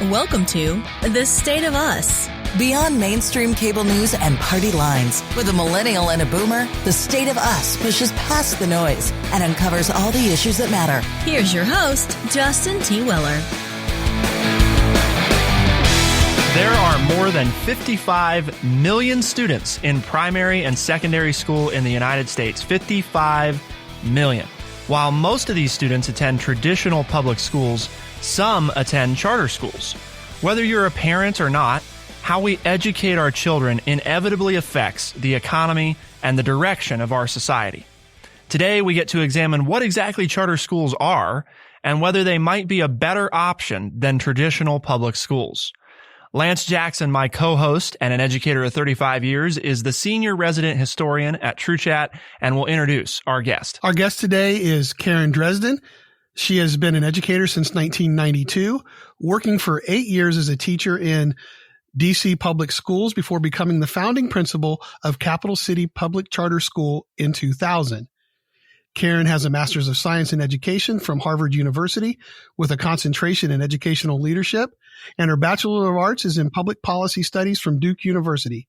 Welcome to The State of Us. Beyond mainstream cable news and party lines, with a millennial and a boomer, The State of Us pushes past the noise and uncovers all the issues that matter. Here's your host, Justin T. Weller. There are more than 55 million students in primary and secondary school in the United States. 55 million. While most of these students attend traditional public schools, some attend charter schools. Whether you're a parent or not, how we educate our children inevitably affects the economy and the direction of our society. Today, we get to examine what exactly charter schools are and whether they might be a better option than traditional public schools. Lance Jackson, my co-host and an educator of 35 years, is the senior resident historian at TrueChat and will introduce our guest. Our guest today is Karen Dresden. She has been an educator since 1992, working for 8 years as a teacher in D.C. public schools before becoming the founding principal of Capital City Public Charter School in 2000. Karen has a Master's of Science in Education from Harvard University with a concentration in educational leadership, and her Bachelor of Arts is in Public Policy Studies from Duke University.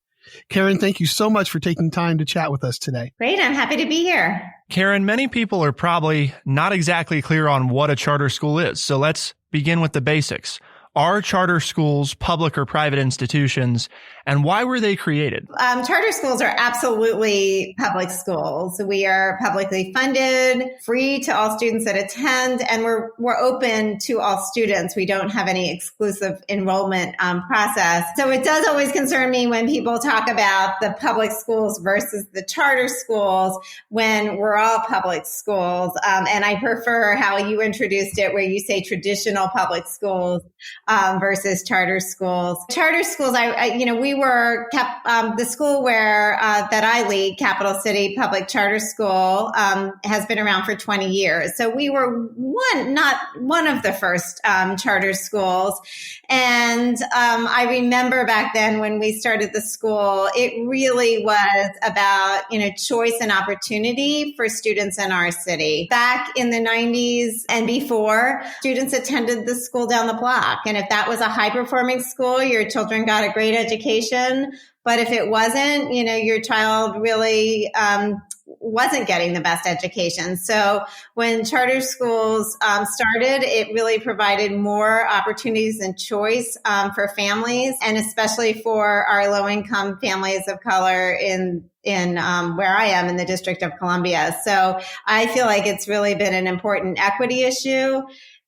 Karen, thank you so much for taking time to chat with us today. Great. I'm happy to be here. Karen, many people are probably not exactly clear on what a charter school is, so let's begin with the basics. Are charter schools public or private institutions, and why were they created? Charter schools are absolutely public schools. We are publicly funded, free to all students that attend, and we're open to all students. We don't have any exclusive enrollment process. So it does always concern me when people talk about the public schools versus the charter schools when we're all public schools. And I prefer how you introduced it, where you say traditional public schools versus charter schools. Charter schools, we were the school where that I lead, Capital City Public Charter School, has been around for 20 years. So we were not one of the first charter schools. And I remember back then when we started the school, it really was about choice and opportunity for students in our city. Back in the 90s and before, students attended the school down the block. And if that was a high-performing school, your children got a great education. But if it wasn't, your child really wasn't getting the best education. So when charter schools started, it really provided more opportunities and choice for families, and especially for our low-income families of color in where I am in the District of Columbia. So I feel like it's really been an important equity issue.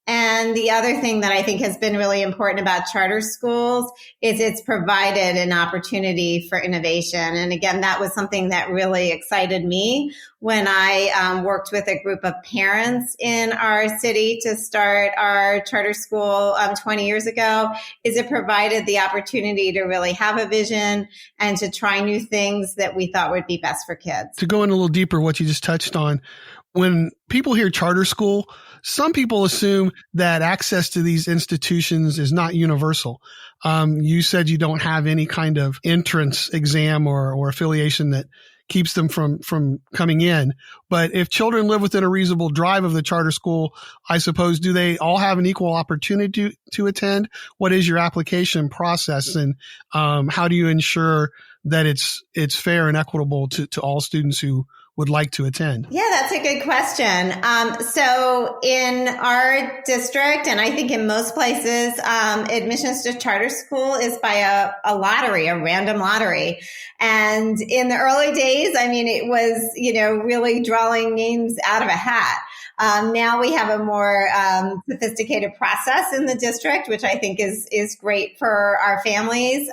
And the other thing that I think has been really important about charter schools is it's provided an opportunity for innovation. And again, that was something that really excited me when I worked with a group of parents in our city to start our charter school 20 years ago, is it provided the opportunity to really have a vision and to try new things that we thought would be best for kids. To go in a little deeper, what you just touched on, when people hear charter school, some people assume that access to these institutions is not universal. You said you don't have any kind of entrance exam or affiliation that keeps them from coming in. But if children live within a reasonable drive of the charter school, I suppose, do they all have an equal opportunity to attend? What is your application process, and how do you ensure that it's fair and equitable to all students who would like to attend? Yeah, that's a good question. So in our district, and I think in most places, admissions to charter school is by a lottery, a random lottery. And in the early days, it was, really drawing names out of a hat. Now we have a more sophisticated process in the district, which I think is great for our families.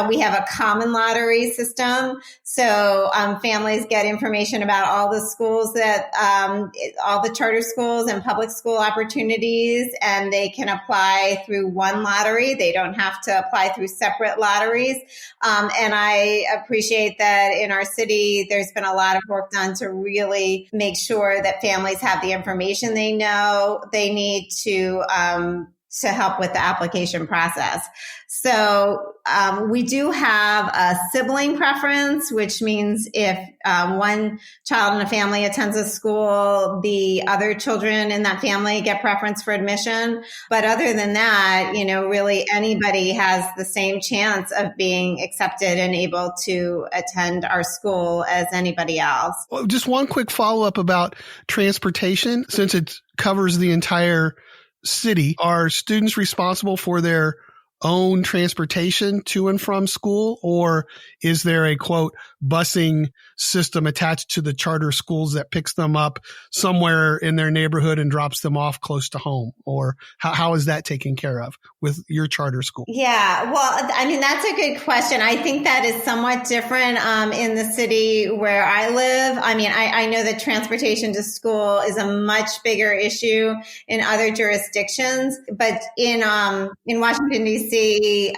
We have a common lottery system. So families get information about all the schools all the charter schools and public school opportunities, and they can apply through one lottery. They don't have to apply through separate lotteries. And I appreciate that in our city, there's been a lot of work done to really make sure that families have the information they know they need to to help with the application process. So we do have a sibling preference, which means if one child in a family attends a school, the other children in that family get preference for admission. But other than that, really anybody has the same chance of being accepted and able to attend our school as anybody else. Well, just one quick follow-up about transportation, since it covers the entire city. Are students responsible for their own transportation to and from school, or is there a quote busing system attached to the charter schools that picks them up somewhere in their neighborhood and drops them off close to home? Or how is that taken care of with your charter school? Yeah, well, that's a good question. I think that is somewhat different in the city where I live. I know that transportation to school is a much bigger issue in other jurisdictions, but in Washington, D.C.,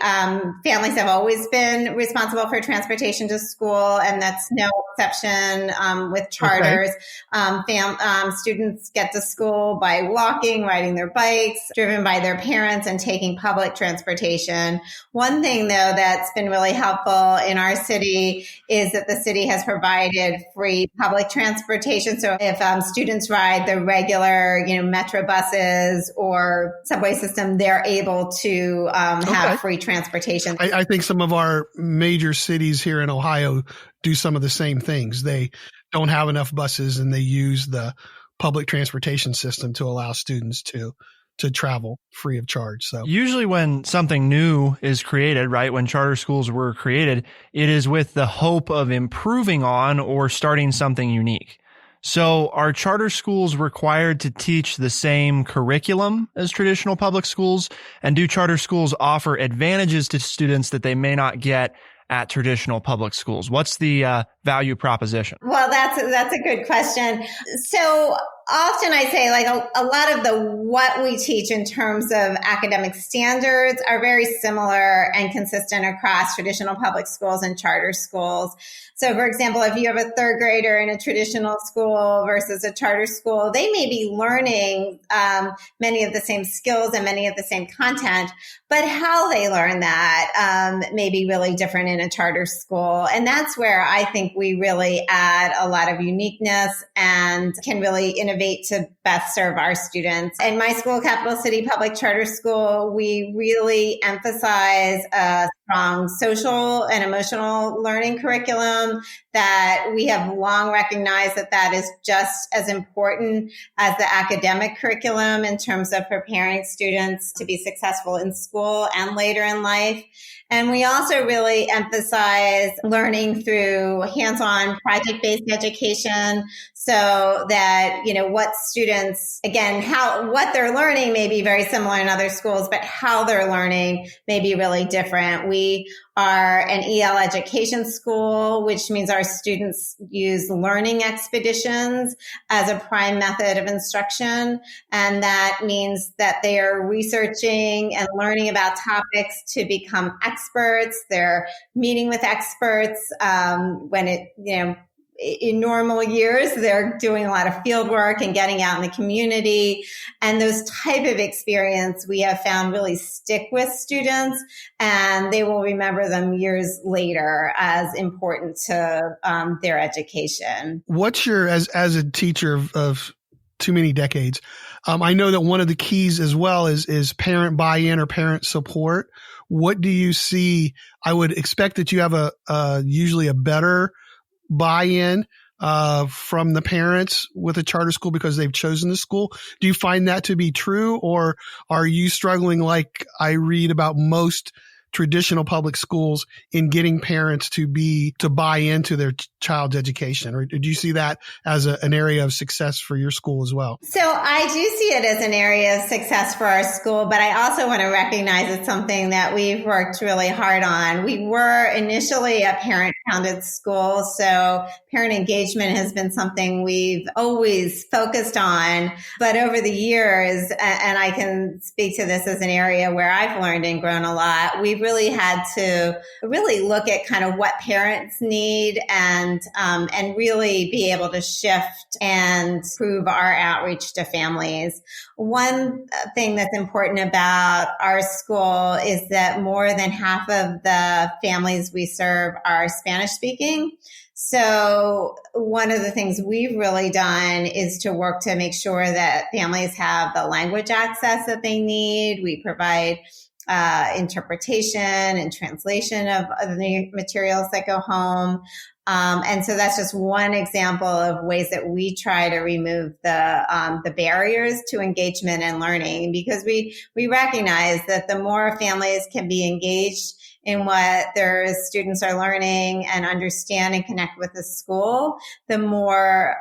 families have always been responsible for transportation to school, and that's no exception with charters. Okay. Students get to school by walking, riding their bikes, driven by their parents, and taking public transportation. One thing, though, that's been really helpful in our city is that the city has provided free public transportation. So if students ride the regular, metro buses or subway system, they're able to have free transportation. I think some of our major cities here in Ohio do some of the same things. They don't have enough buses and they use the public transportation system to allow students to travel free of charge. So usually when something new is created, right, when charter schools were created, it is with the hope of improving on or starting something unique. So are charter schools required to teach the same curriculum as traditional public schools? And do charter schools offer advantages to students that they may not get at traditional public schools? What's the value proposition? Well, that's a good question. So often I say a lot of what we teach in terms of academic standards are very similar and consistent across traditional public schools and charter schools. So for example, if you have a third grader in a traditional school versus a charter school, they may be learning many of the same skills and many of the same content, but how they learn that may be really different in a charter school. And that's where I think we really add a lot of uniqueness and can really innovate to best serve our students. In my school, Capital City Public Charter School, we really emphasize a strong social and emotional learning curriculum that we have long recognized that is just as important as the academic curriculum in terms of preparing students to be successful in school and later in life. And we also really emphasize learning through hands-on project-based education so that, what students, again, what they're learning may be very similar in other schools, but how they're learning may be really different. We are an EL education school, which means our students use learning expeditions as a prime method of instruction. And that means that they are researching and learning about topics to become experts. They're meeting with experts in normal years, they're doing a lot of field work and getting out in the community. And those type of experience we have found really stick with students, and they will remember them years later as important to their education. What's your, as a teacher of too many decades, I know that one of the keys as well is parent buy-in or parent support. What do you see? I would expect that you have usually a better buy-in from the parents with a charter school because they've chosen the school. Do you find that to be true, or are you struggling like I read about most traditional public schools in getting parents to buy into their child's education? Or do you see that as an area of success for your school as well? So I do see it as an area of success for our school, but I also want to recognize it's something that we've worked really hard on. We were initially a parent-founded school, so parent engagement has been something we've always focused on. But over the years, and I can speak to this as an area where I've learned and grown a lot, we've really had to really look at kind of what parents need and and really be able to shift and improve our outreach to families. One thing that's important about our school is that more than half of the families we serve are Spanish speaking. So one of the things we've really done is to work to make sure that families have the language access that they need. We provide interpretation and translation of the materials that go home. And so that's just one example of ways that we try to remove the barriers to engagement and learning, because we recognize that the more families can be engaged in what their students are learning and understand and connect with the school, the more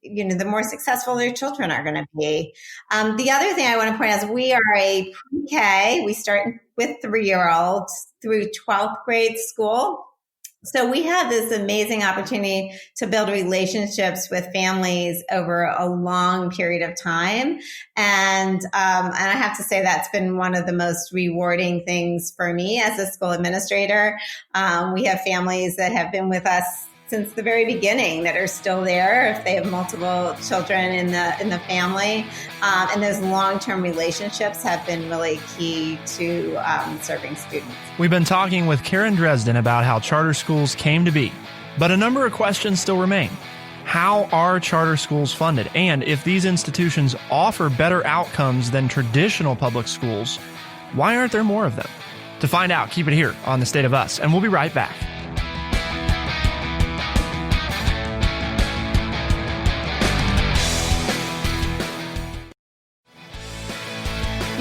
the more successful their children are going to be. The other thing I want to point out is we are a pre-K. We start with 3-year-olds through 12th grade school. So we have this amazing opportunity to build relationships with families over a long period of time. And I have to say that's been one of the most rewarding things for me as a school administrator. We have families that have been with us since the very beginning that are still there if they have multiple children in the family. And those long-term relationships have been really key to serving students. We've been talking with Karen Dresden about how charter schools came to be, but a number of questions still remain. How are charter schools funded? And if these institutions offer better outcomes than traditional public schools, why aren't there more of them? To find out, keep it here on The State of Us, and we'll be right back.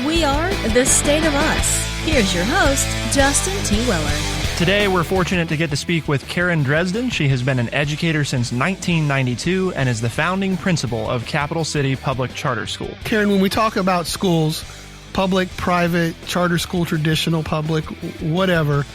We are The State of Us. Here's your host, Justin T. Weller. Today, we're fortunate to get to speak with Karen Dresden. She has been an educator since 1992 and is the founding principal of Capital City Public Charter School. Karen, when we talk about schools, public, private, charter school, traditional, public, whatever,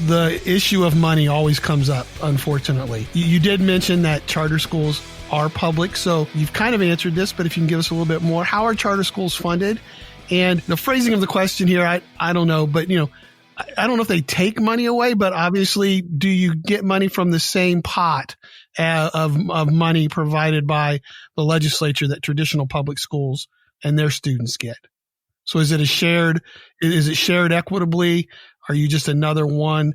the issue of money always comes up, unfortunately. You did mention that charter schools are public, so you've kind of answered this, but if you can give us a little bit more, how are charter schools funded? And the phrasing of the question here, I don't know, but I don't know if they take money away, but obviously, do you get money from the same pot of money provided by the legislature that traditional public schools and their students get? So is it shared equitably? Are you just another one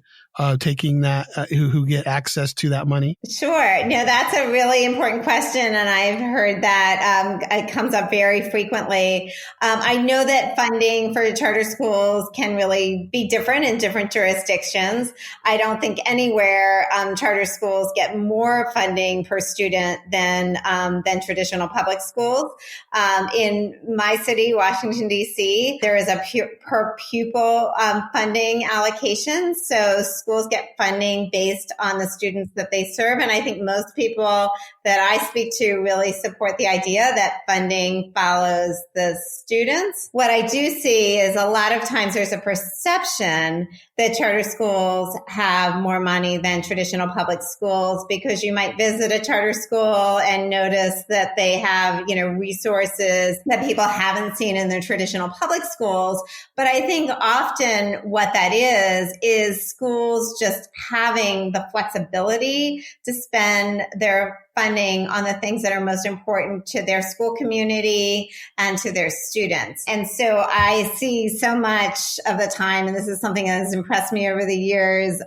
taking that, who get access to that money? Sure. No, that's a really important question. And I've heard that it comes up very frequently. I know that funding for charter schools can really be different in different jurisdictions. I don't think anywhere charter schools get more funding per student than traditional public schools. In my city, Washington, D.C., there is a per pupil funding allocation. So schools get funding based on the students that they serve. And I think most people that I speak to really support the idea that funding follows the students. What I do see is a lot of times there's a perception that charter schools have more money than traditional public schools, because you might visit a charter school and notice that they have, resources that people haven't seen in their traditional public schools. But I think often what that is schools just having the flexibility to spend their funding on the things that are most important to their school community and to their students. And so I see so much of the time, and this is something that has impressed me over the years,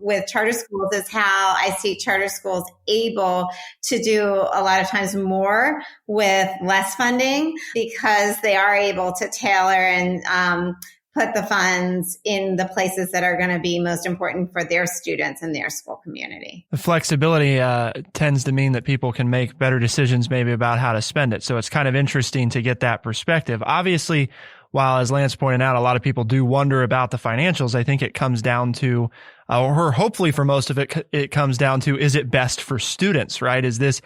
with charter schools, is how I see charter schools able to do a lot of times more with less funding, because they are able to tailor and put the funds in the places that are going to be most important for their students and their school community. The flexibility tends to mean that people can make better decisions maybe about how to spend it. So it's kind of interesting to get that perspective. Obviously, while, as Lance pointed out, a lot of people do wonder about the financials, I think it comes down to, or hopefully for most of it, it comes down to, is it best for students, right? Is this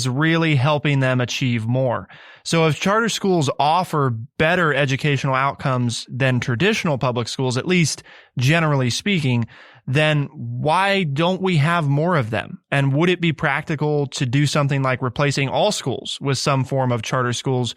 really helping them achieve more? So if charter schools offer better educational outcomes than traditional public schools, at least generally speaking, then why don't we have more of them? And would it be practical to do something like replacing all schools with some form of charter schools?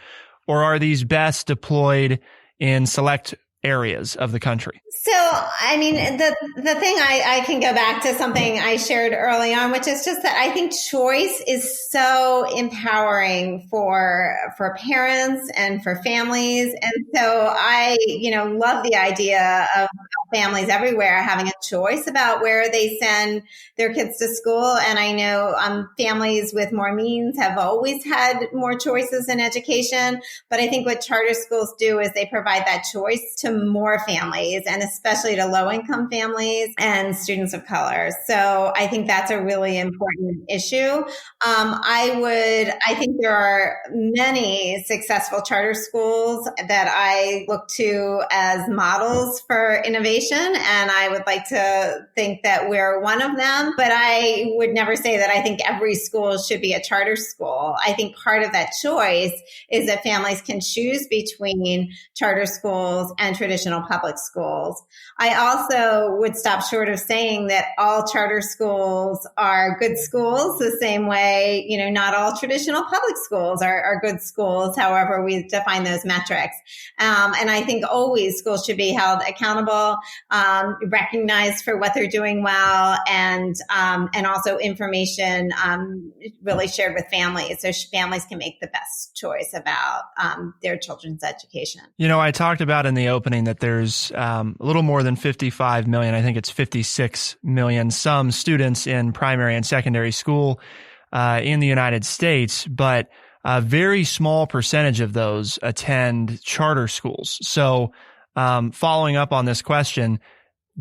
Or are these best deployed in select areas of the country? So, I mean, the thing I can go back to something I shared early on, which is just that I think choice is so empowering for parents and for families. And so I, love the idea of families everywhere having a choice about where they send their kids to school. And I know families with more means have always had more choices in education. But I think what charter schools do is they provide that choice to more families, and especially to low-income families and students of color. So I think that's a really important issue. I think there are many successful charter schools that I look to as models for innovation, and I would like to think that we're one of them. But I would never say that I think every school should be a charter school. I think part of that choice is that families can choose between charter schools and traditional public schools. I also would stop short of saying that all charter schools are good schools the same way, not all traditional public schools are good schools, however we define those metrics. And I think always schools should be held accountable, recognized for what they're doing well, and also information really shared with families so families can make the best choice about their children's education. I talked about in the opening that there's a little more than 55 million, I think it's 56 million, some students in primary and secondary school in the United States, but a very small percentage of those attend charter schools. So following up on this question,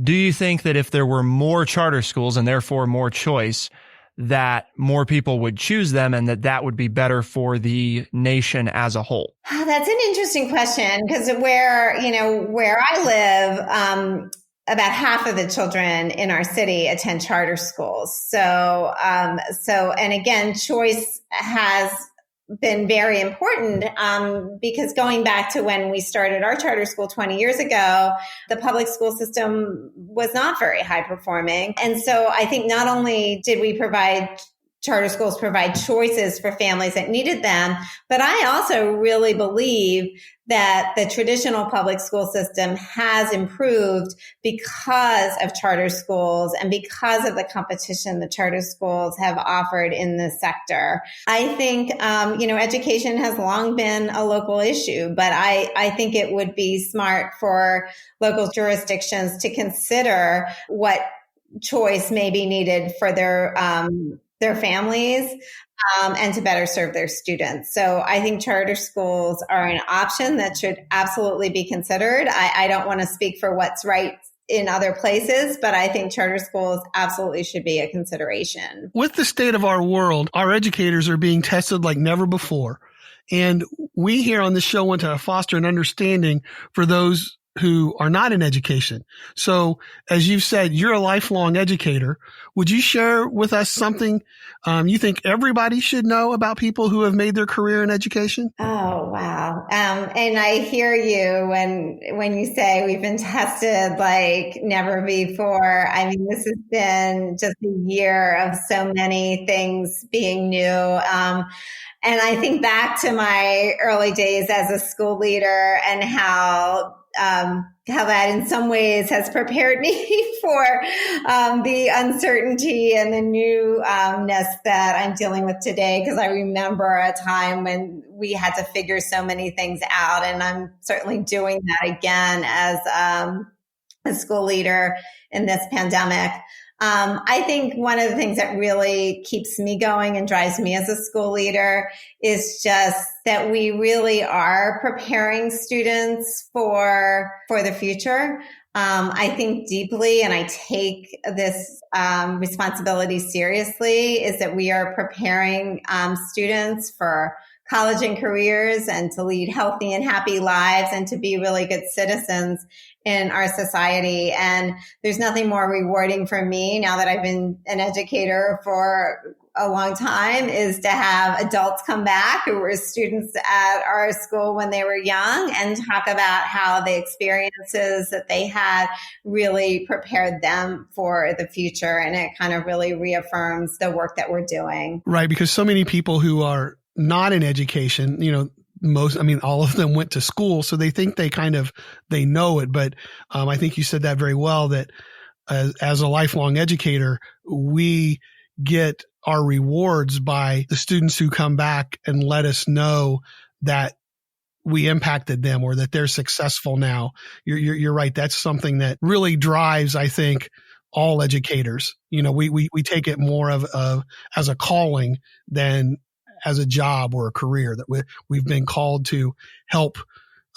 do you think that if there were more charter schools and therefore more choice, that more people would choose them and that would be better for the nation as a whole? That's an interesting question, because where I live, about half of the children in our city attend charter schools. So and again, choice has been very important because going back to when we started our charter school 20 years ago, the public school system was not very high performing. And so I think not only did we charter schools provide choices for families that needed them, but I also really believe that the traditional public school system has improved because of charter schools and because of the competition the charter schools have offered in this sector. I think, education has long been a local issue, but I think it would be smart for local jurisdictions to consider what choice may be needed for their families, and to better serve their students. So I think charter schools are an option that should absolutely be considered. I don't want to speak for what's right in other places, but I think charter schools absolutely should be a consideration. With the state of our world, our educators are being tested like never before. And we here on this show want to foster an understanding for those who are not in education. So as you've said, you're a lifelong educator. Would you share with us something you think everybody should know about people who have made their career in education? Oh, wow. And I hear you when you say we've been tested like never before. I mean, this has been just a year of so many things being new. And I think back to my early days as a school leader and how that in some ways has prepared me for the uncertainty and the newness that I'm dealing with today. Because I remember a time when we had to figure so many things out, and I'm certainly doing that again as a school leader in this pandemic. I think one of the things that really keeps me going and drives me as a school leader is just that we really are preparing students for the future. I think deeply, and I take this responsibility seriously, is that we are preparing students for college and careers and to lead healthy and happy lives and to be really good citizens in our society. And there's nothing more rewarding for me now that I've been an educator for a long time is to have adults come back who were students at our school when they were young and talk about how the experiences that they had really prepared them for the future. And it kind of really reaffirms the work that we're doing. Right. Because so many people who are not in education, all of them went to school, so they think they know it. But I think you said that very well, that as a lifelong educator, we get our rewards by the students who come back and let us know that we impacted them or that they're successful now. You're right. That's something that really drives, I think, all educators. We take it more of as a calling than as a job or a career, that we've been called to help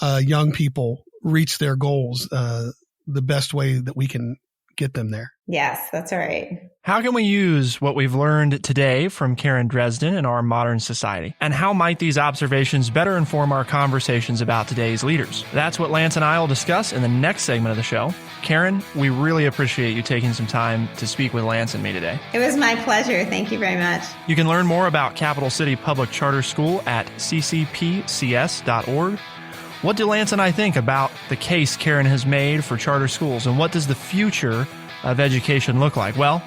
young people reach their goals the best way that we can get them there. Yes, that's right. How can we use what we've learned today from Karen Dresden in our modern society? And how might these observations better inform our conversations about today's leaders? That's what Lance and I will discuss in the next segment of the show. Karen, we really appreciate you taking some time to speak with Lance and me today. It was my pleasure. Thank you very much. You can learn more about Capital City Public Charter School at ccpcs.org. What do Lance and I think about the case Karen has made for charter schools, and what does the future of education look like? Well,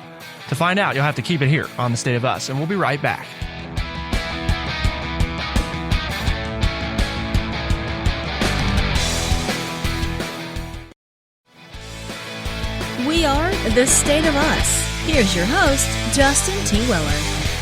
to find out, you'll have to keep it here on The State of Us, and we'll be right back. We are The State of Us. Here's your host, Justin T. Weller.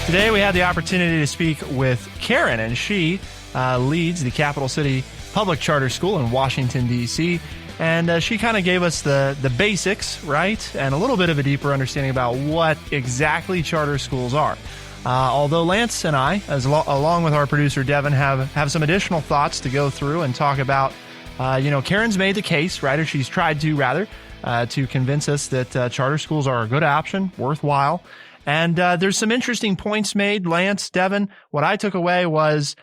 Today we had the opportunity to speak with Karen, and she leads the Capital City Public Charter School in Washington, D.C., and she kind of gave us the basics, right, and a little bit of a deeper understanding about what exactly charter schools are. Although Lance and I, along with our producer Devin, have some additional thoughts to go through and talk about. Karen's made the case, right, or she's tried to, rather, to convince us that charter schools are a good option, worthwhile. And there's some interesting points made. Lance, Devin, what I took away was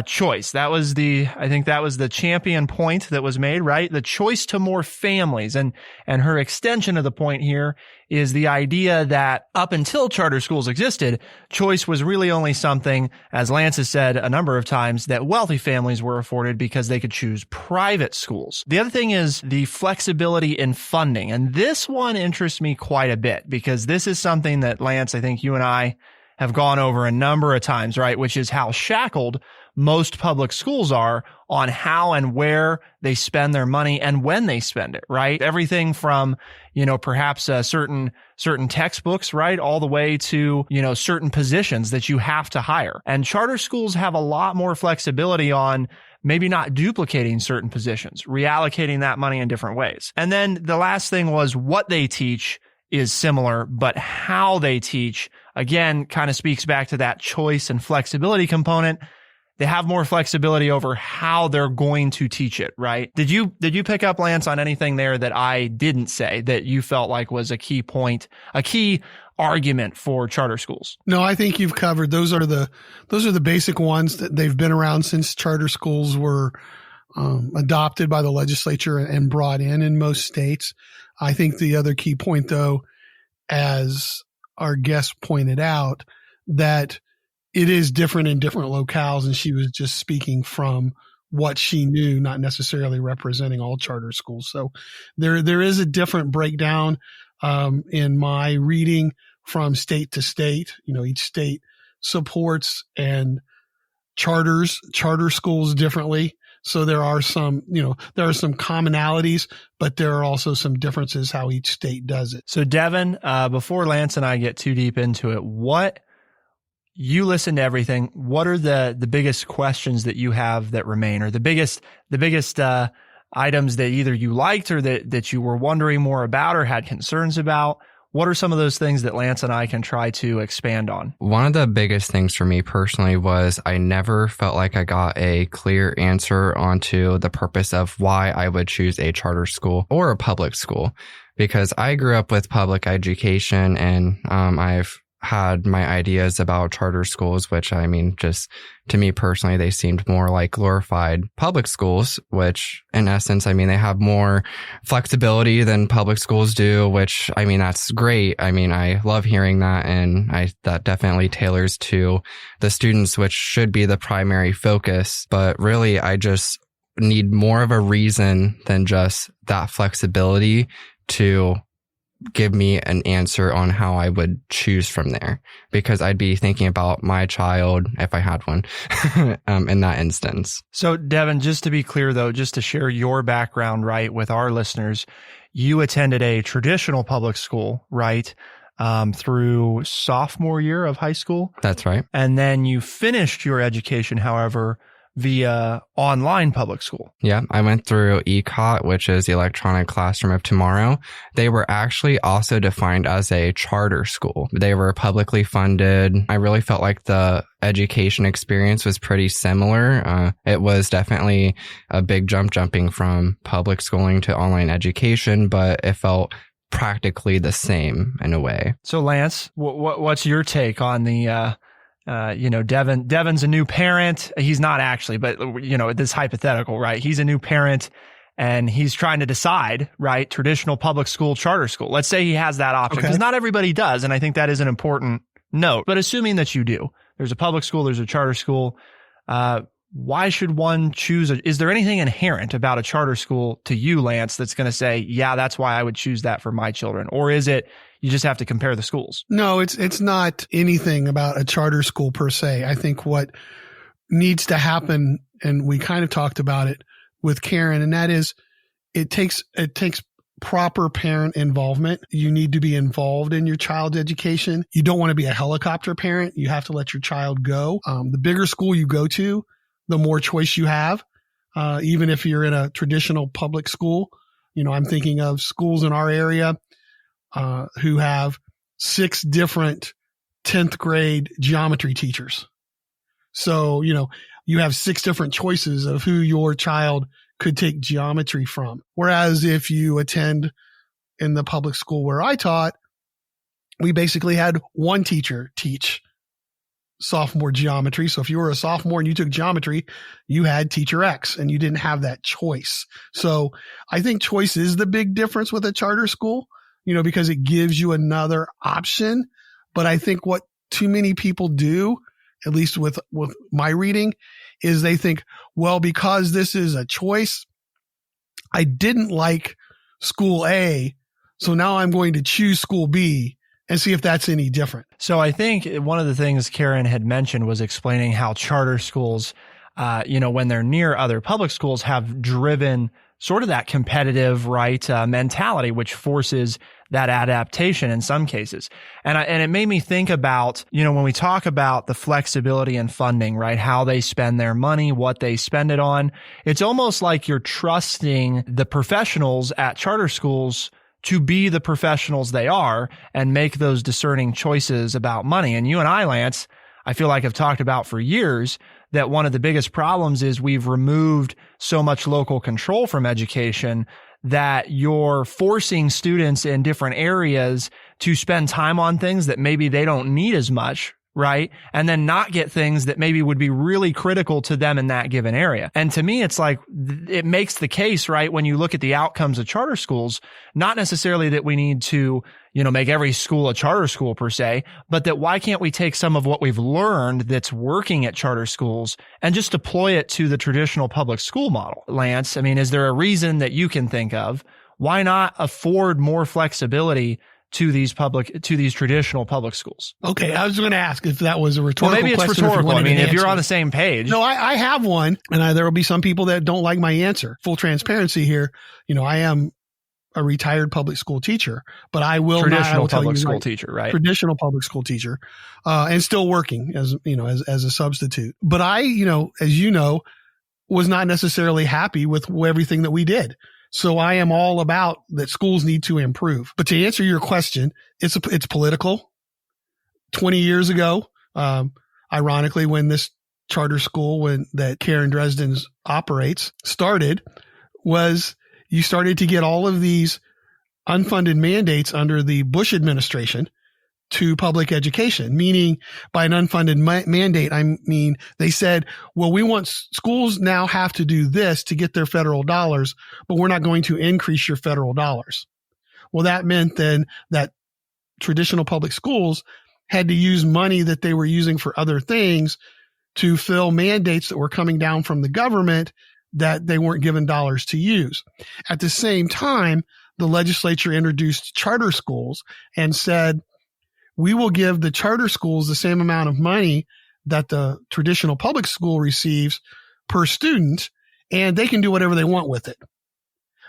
choice. I think that was the champion point that was made, right? The choice to more families. And her extension of the point here is the idea that up until charter schools existed, choice was really only something, as Lance has said a number of times, that wealthy families were afforded because they could choose private schools. The other thing is the flexibility in funding. And this one interests me quite a bit because this is something that, Lance, I think you and I have gone over a number of times, right? Which is how shackled most public schools are on how and where they spend their money and when they spend it, right? Everything from, perhaps certain textbooks, right? All the way to, certain positions that you have to hire. And charter schools have a lot more flexibility on maybe not duplicating certain positions, reallocating that money in different ways. And then the last thing was what they teach is similar, but how they teach, again, kind of speaks back to that choice and flexibility component. They have more flexibility over how they're going to teach it, right? Did you pick up, Lance, on anything there that I didn't say that you felt like was a key point, a key argument for charter schools? No, I think you've covered. Those are the basic ones that they've been around since charter schools were adopted by the legislature and brought in most states. I think the other key point, though, as our guest pointed out, that it is different in different locales, and she was just speaking from what she knew, not necessarily representing all charter schools. So there is a different breakdown in my reading from state to state. Each state supports and charter schools differently. So there are some commonalities, but there are also some differences how each state does it. So Devin, before Lance and I get too deep into it, you listen to everything. What are the biggest questions that you have that remain, or the biggest items that either you liked or that you were wondering more about or had concerns about? What are some of those things that Lance and I can try to expand on? One of the biggest things for me personally was I never felt like I got a clear answer onto the purpose of why I would choose a charter school or a public school, because I grew up with public education, and I've had my ideas about charter schools, which just to me personally, they seemed more like glorified public schools, which in essence, they have more flexibility than public schools do, which that's great. I love hearing that. And that definitely tailors to the students, which should be the primary focus. But really, I just need more of a reason than just that flexibility to give me an answer on how I would choose from there, because I'd be thinking about my child if I had one in that instance. So Devin, just to be clear though, just to share your background, right, with our listeners, you attended a traditional public school, right? Through sophomore year of high school. That's right. And then you finished your education, however, via online public school. Yeah, I went through ECOT, which is the Electronic Classroom of Tomorrow. They were actually also defined as a charter school. They were publicly funded. I really felt like the education experience was pretty similar. It was definitely a big jumping from public schooling to online education, but it felt practically the same in a way. So Lance, what's your take on the Devin's a new parent. He's not actually, but this hypothetical, right? He's a new parent and he's trying to decide, right? Traditional public school, charter school. Let's say he has that option, because not everybody does. And I think that is an important note, but assuming that you do, there's a public school, there's a charter school. Why should one choose? Is there anything inherent about a charter school to you, Lance, that's going to say, yeah, that's why I would choose that for my children? Or is it, you just have to compare the schools? No, it's not anything about a charter school per se. I think what needs to happen, and we kind of talked about it with Karen, and that is it takes proper parent involvement. You need to be involved in your child's education. You don't want to be a helicopter parent. You have to let your child go. The bigger school you go to, the more choice you have. Even if you're in a traditional public school, I'm thinking of schools in our area who have 6 different 10th grade geometry teachers. So, you have 6 different choices of who your child could take geometry from. Whereas if you attend in the public school where I taught, we basically had one teacher teach sophomore geometry. So if you were a sophomore and you took geometry, you had teacher X and you didn't have that choice. So I think choice is the big difference with a charter school, because it gives you another option. But I think what too many people do, at least with my reading, is they think, well, because this is a choice, I didn't like school A, so now I'm going to choose school B and see if that's any different. So I think one of the things Karen had mentioned was explaining how charter schools, when they're near other public schools, have driven sort of that competitive, mentality, which forces that adaptation in some cases. And it made me think about, when we talk about the flexibility and funding, right? How they spend their money, what they spend it on. It's almost like you're trusting the professionals at charter schools to be the professionals they are and make those discerning choices about money. And you and I, Lance, I feel like I've talked about for years that one of the biggest problems is we've removed so much local control from education that you're forcing students in different areas to spend time on things that maybe they don't need as much, right? And then not get things that maybe would be really critical to them in that given area. And to me, it's like, it makes the case, right? When you look at the outcomes of charter schools, not necessarily that we need to, make every school a charter school per se, but that why can't we take some of what we've learned that's working at charter schools and just deploy it to the traditional public school model? Lance, is there a reason that you can think of why not afford more flexibility to these traditional public schools? Okay, I was going to ask if that was a rhetorical question. Maybe it's rhetorical. If you're on the same page. No, I have one, and there will be some people that don't like my answer. Full transparency here. I am a retired public school teacher, but I will traditional not, public school teacher, right? Traditional public school teacher, and still working as a substitute. But I, as was not necessarily happy with everything that we did. So I am all about that schools need to improve. But to answer your question, it's political. 20 years ago, ironically, when this charter school that Karen Dresden operates started, was you started to get all of these unfunded mandates under the Bush administration to public education, meaning by an unfunded mandate, I mean, they said, well, we want schools now have to do this to get their federal dollars, but we're not going to increase your federal dollars. Well, that meant then that traditional public schools had to use money that they were using for other things to fill mandates that were coming down from the government that they weren't given dollars to use. At the same time, the legislature introduced charter schools and said, we will give the charter schools the same amount of money that the traditional public school receives per student, and they can do whatever they want with it.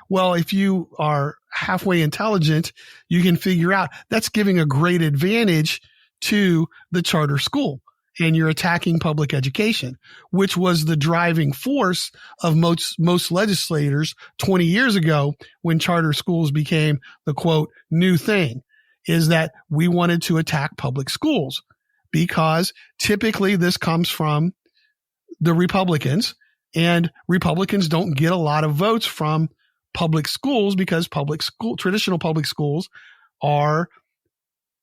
Well, if you are halfway intelligent, you can figure out that's giving a great advantage to the charter school, and you're attacking public education, which was the driving force of most legislators 20 years ago when charter schools became the quote new thing, is that we wanted to attack public schools because typically this comes from the Republicans, and Republicans don't get a lot of votes from public schools because traditional public schools are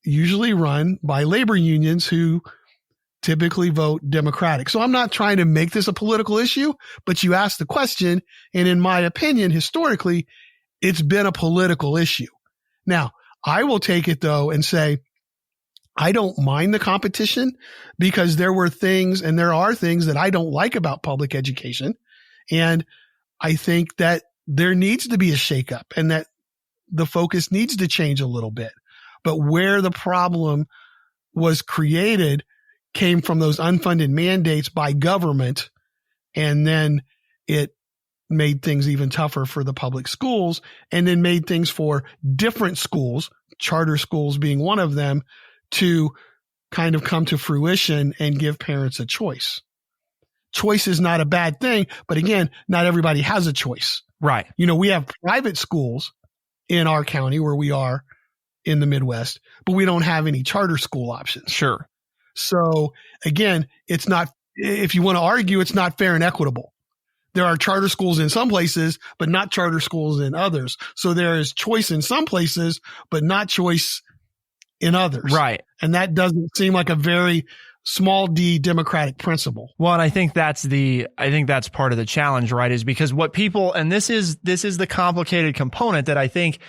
usually run by labor unions who typically vote Democratic. So I'm not trying to make this a political issue, but you asked the question, and in my opinion, historically, it's been a political issue. Now, I will take it though and say, I don't mind the competition because there were things and there are things that I don't like about public education. And I think that there needs to be a shakeup and that the focus needs to change a little bit. But where the problem was created came from those unfunded mandates by government. And then it made things even tougher for the public schools and then made things for different schools, charter schools being one of them, to kind of come to fruition and give parents a choice. Choice is not a bad thing, but again, not everybody has a choice. Right. You know, we have private schools in our county where we are in the Midwest, but we don't have any charter school options. Sure. So again, it's not, if you want to argue, it's not fair and equitable. There are charter schools in some places, but not charter schools in others. So there is choice in some places, but not choice in others. Right. And that doesn't seem like a very small d democratic principle. Well, and I think that's part of the challenge, right? Is because what people, and this is the complicated component that I think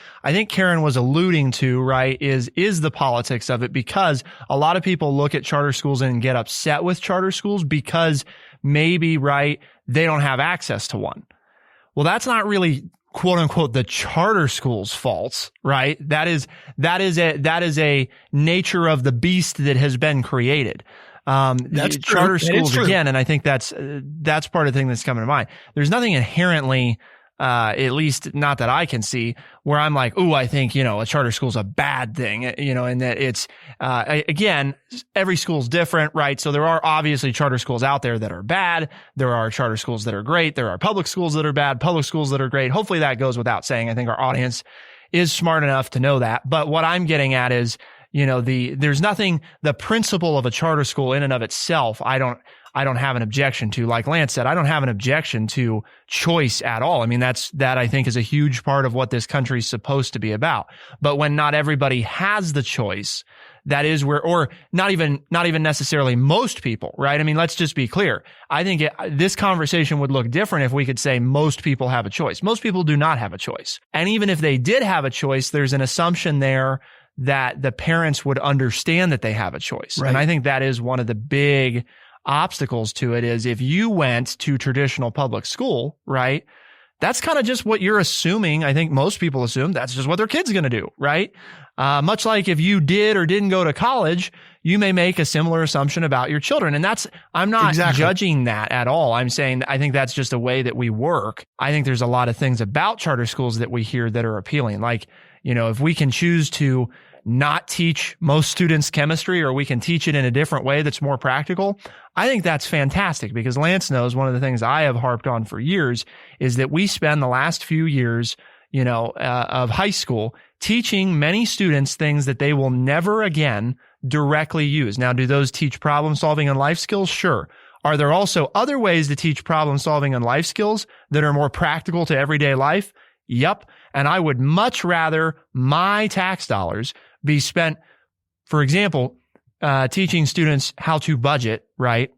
Karen was alluding to, right? Is the politics of it, because a lot of people look at charter schools and get upset with charter schools because maybe, right, they don't have access to one. Well, that's not really quote unquote the charter school's faults, right? That is a nature of the beast that has been created. That's charter true. schools again, and I think that's part of the thing that's coming to mind. There's nothing inherently, at least not that I can see, where I'm like, "Ooh, I think, a charter school's a bad thing," and that it's, again, every school's different, right? So there are obviously charter schools out there that are bad. There are charter schools that are great. There are public schools that are bad, public schools that are great. Hopefully that goes without saying. I think our audience is smart enough to know that. But what I'm getting at is, there's nothing, the principle of a charter school in and of itself, I don't have an objection to. Like Lance said, I don't have an objection to choice at all. I mean, that I think is a huge part of what this country is supposed to be about. But when not everybody has the choice, that is where, or not even necessarily most people, right? I mean, let's just be clear. I think this conversation would look different if we could say most people have a choice. Most people do not have a choice. And even if they did have a choice, there's an assumption there that the parents would understand that they have a choice. Right. And I think that is one of the big obstacles to it, is if you went to traditional public school, right? That's kind of just what you're assuming. I think most people assume that's just what their kid's going to do, right? Much like if you did or didn't go to college, you may make a similar assumption about your children. And I'm not judging that at all. I'm saying I think that's just a way that we work. I think there's a lot of things about charter schools that we hear that are appealing. Like, if we can choose to not teach most students chemistry, or we can teach it in a different way that's more practical, I think that's fantastic, because Lance knows one of the things I have harped on for years is that we spend the last few years, of high school teaching many students things that they will never again directly use. Now, do those teach problem solving and life skills? Sure. Are there also other ways to teach problem solving and life skills that are more practical to everyday life? Yep. And I would much rather my tax dollars be spent, for example, teaching students how to budget, right?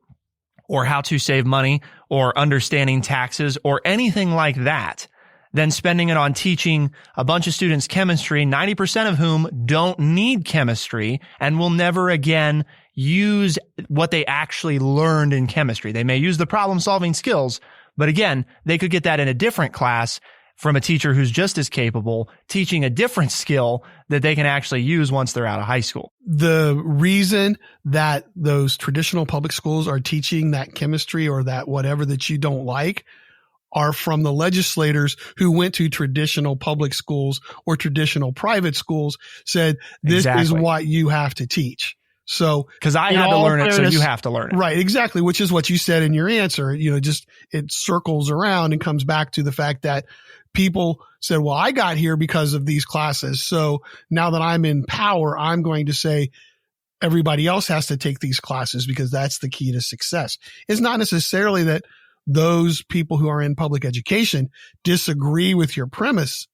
Or how to save money, or understanding taxes, or anything like that, than spending it on teaching a bunch of students chemistry, 90% of whom don't need chemistry and will never again use what they actually learned in chemistry. They may use the problem solving skills, but again, they could get that in a different class from a teacher who's just as capable teaching a different skill that they can actually use once they're out of high school. The reason that those traditional public schools are teaching that chemistry or that whatever that you don't like are from the legislators who went to traditional public schools or traditional private schools, said this is what you have to teach. So, because I had to learn it, so you have to learn it. Right, exactly, which is what you said in your answer. Just it circles around and comes back to the fact that people said, well, I got here because of these classes. So now that I'm in power, I'm going to say everybody else has to take these classes because that's the key to success. It's not necessarily that those people who are in public education disagree with your premise,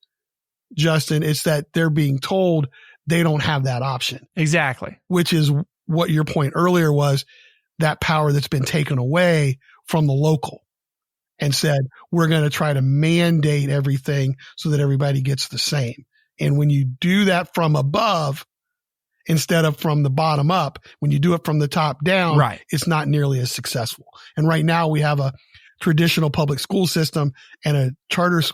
Justin. It's that they're being told they don't have that option. Exactly. Which is what your point earlier was, that power that's been taken away from the local and said, we're going to try to mandate everything so that everybody gets the same. And when you do that from above, instead of from the bottom up, when you do it from the top down, right, it's not nearly as successful. And right now we have a traditional public school system and a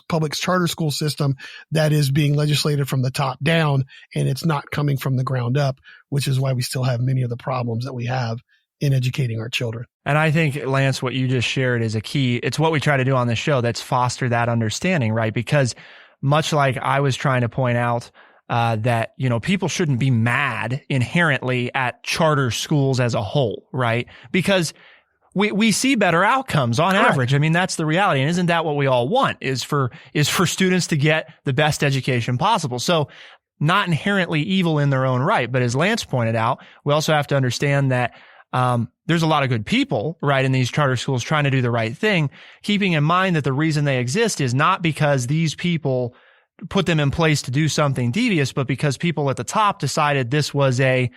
public charter school system that is being legislated from the top down, and it's not coming from the ground up, which is why we still have many of the problems that we have in educating our children. And I think, Lance, what you just shared is a key. It's what we try to do on this show that's foster that understanding, right? Because much like I was trying to point out that, people shouldn't be mad inherently at charter schools as a whole, right? Because we see better outcomes on average. I mean, that's the reality. And isn't that what we all want is for students to get the best education possible? So not inherently evil in their own right. But as Lance pointed out, we also have to understand that there's a lot of good people, right, in these charter schools trying to do the right thing, keeping in mind that the reason they exist is not because these people put them in place to do something devious, but because people at the top decided this was a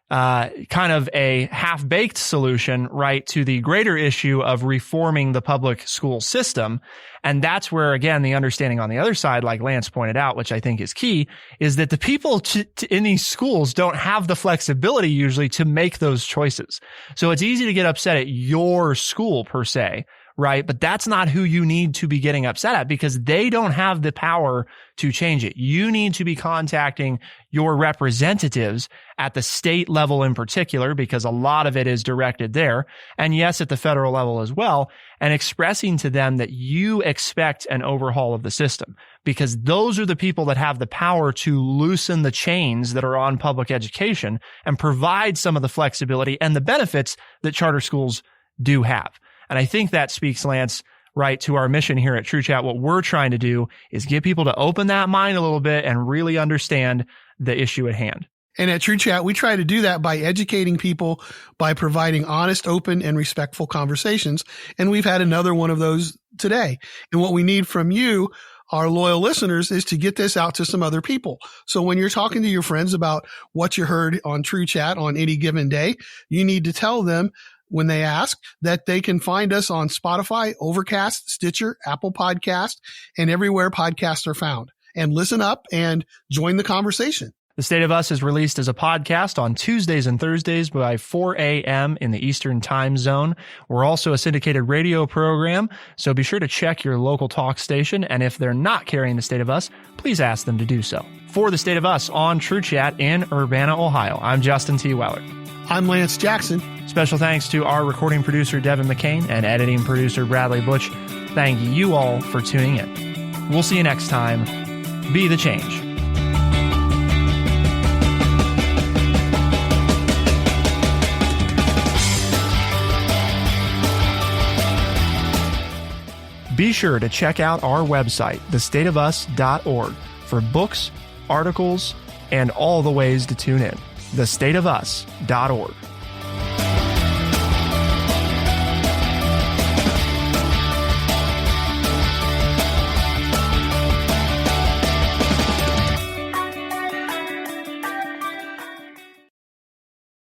kind of a half-baked solution, right, to the greater issue of reforming the public school system. And that's where, again, the understanding on the other side, like Lance pointed out, which I think is key, is that the people in these schools don't have the flexibility usually to make those choices. So it's easy to get upset at your school per se, right? But that's not who you need to be getting upset at because they don't have the power to change it. You need to be contacting your representatives at the state level in particular, because a lot of it is directed there. And yes, at the federal level as well, and expressing to them that you expect an overhaul of the system, because those are the people that have the power to loosen the chains that are on public education and provide some of the flexibility and the benefits that charter schools do have. And I think that speaks, Lance, right, to our mission here at True Chat. What we're trying to do is get people to open that mind a little bit and really understand the issue at hand. And at True Chat, we try to do that by educating people, by providing honest, open, and respectful conversations. And we've had another one of those today. And what we need from you, our loyal listeners, is to get this out to some other people. So when you're talking to your friends about what you heard on True Chat on any given day, you need to tell them, when they ask, that they can find us on Spotify, Overcast, Stitcher, Apple Podcast, and everywhere podcasts are found. And listen up and join the conversation. The State of Us is released as a podcast on Tuesdays and Thursdays by 4 a.m. in the Eastern Time Zone. We're also a syndicated radio program, so be sure to check your local talk station. And if they're not carrying The State of Us, please ask them to do so. For The State of Us on True Chat in Urbana, Ohio, I'm Justin T. Weller. I'm Lance Jackson. Special thanks to our recording producer, Devin McCain, and editing producer, Bradley Butch. Thank you all for tuning in. We'll see you next time. Be the change. Be sure to check out our website, thestateofus.org, for books, articles, and all the ways to tune in. thestateofus.org.